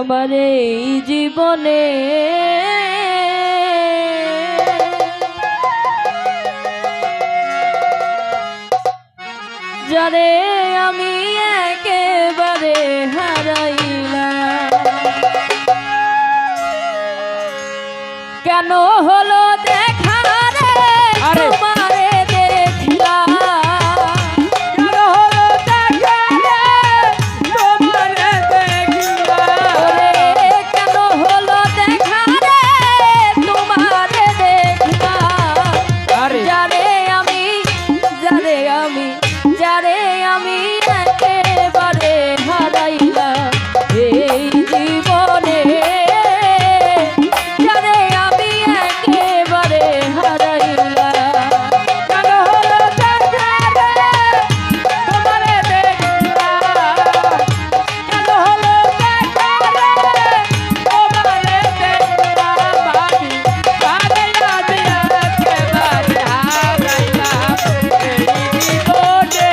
আমার এই জীবনে যারে আমি একেবারে হারাইলাম। কেন হলো দেখা রে তোমারে দেখলাম, কেন হলো দেখা রে তোমারে দেখলাম, কেন হলো দেখা রে তোমারে দেখলাম। যারে আমি একেবারে হারাইলাম এই জীবনে, যারে আমি একেবারে হারাইলাম। কেন হলো দেখা রে তোমারে দেখলাম, কেন হলো দেখা রে তোমারে দেখলাম। আমি একেবারে হারাইলাম এই জীবনে,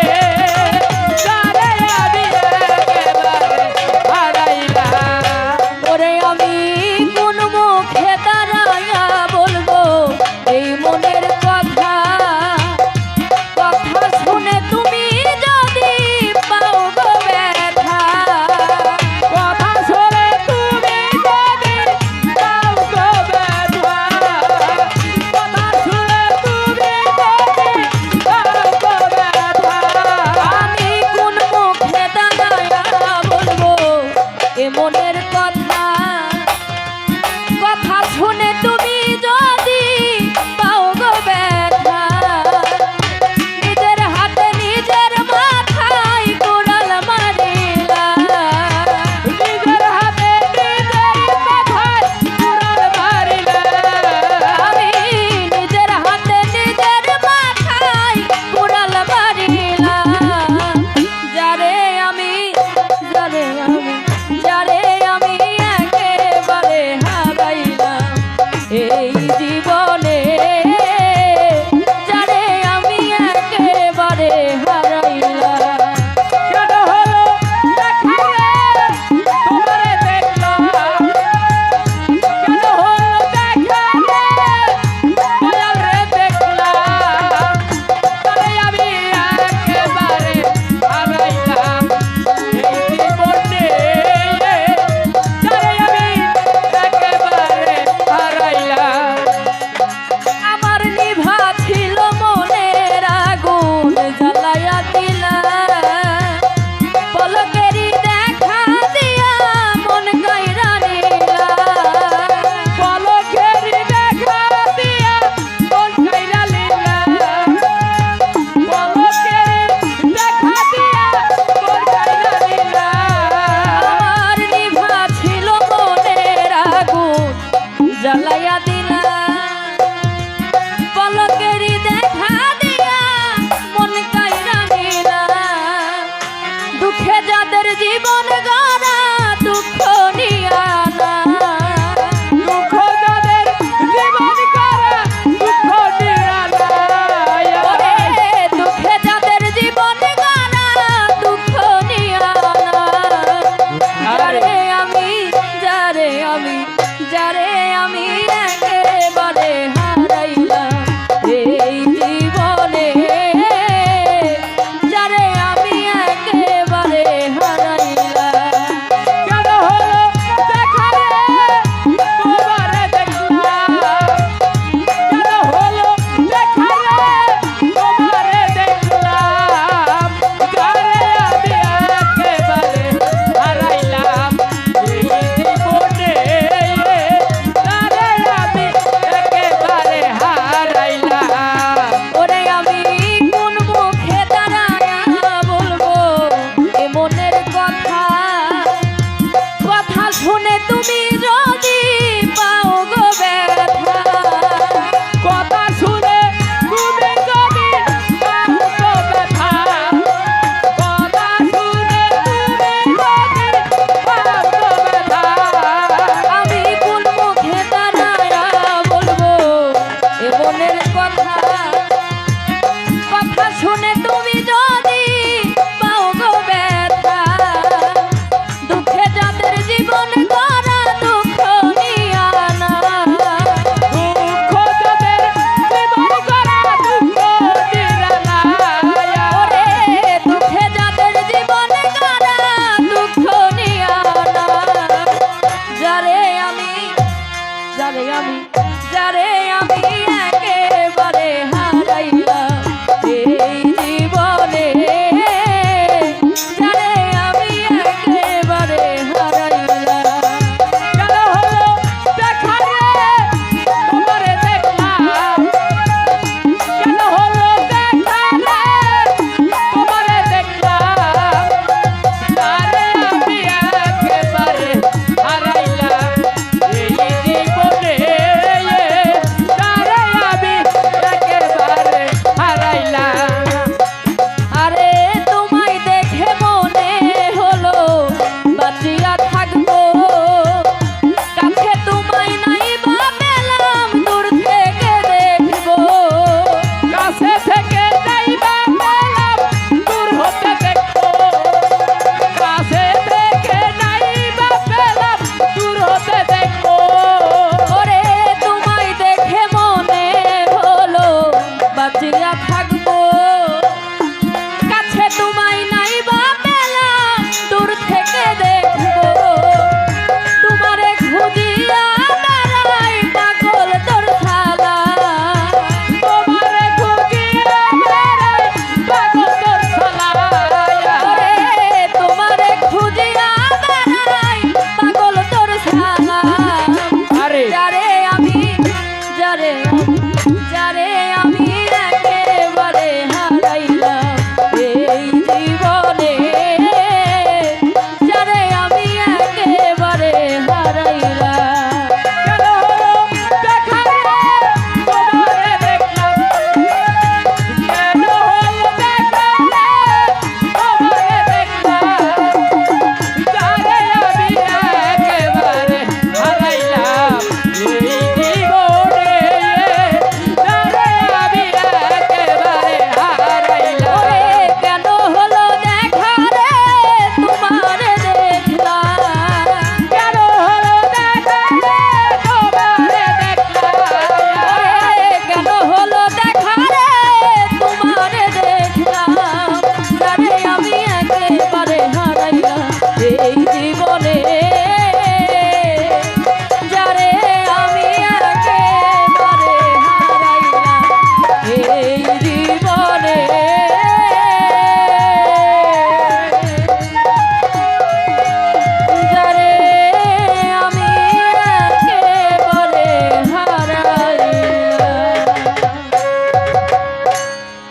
যারে আমি একেবারে হারাইলাম। ওরে আমি কোন মুখে দাঁড়াইয়া বলবো এই মনের কথা, কথা শুনে তুমি যদি পাও গো ব্যথা, কথা শুনে তুমি যদি পাও গো ব্যথা, কথা শুনে তুমি যদি পাও গো ব্যথা। আমি কোন মুখে দাঁড়াইয়া বলবো এ মনের কথা, কথা শুনে তুমি যদি পাও গো ব্যথা। নিজের হাতে নিজের মাথায় কুড়াল মারিলাম, নিজের হাতে নিজের মাথায় কুড়াল মারিলাম। আমি নিজের হাতে নিজের মাথায় কুড়াল মারিলাম। যারে আমি একেবারে হারাইলাম এই জীবনে, যারে আমি একেবারে হারাইলাম। কেন হলো দেখা রে তোমারে দেখলাম, কেন হলো দেখা রে দয়াল রে দেখলাম। যারে আমি একেবারে হারাইলাম এই জীবনে, যারে আমি একেবারে হারাইলাম। যারে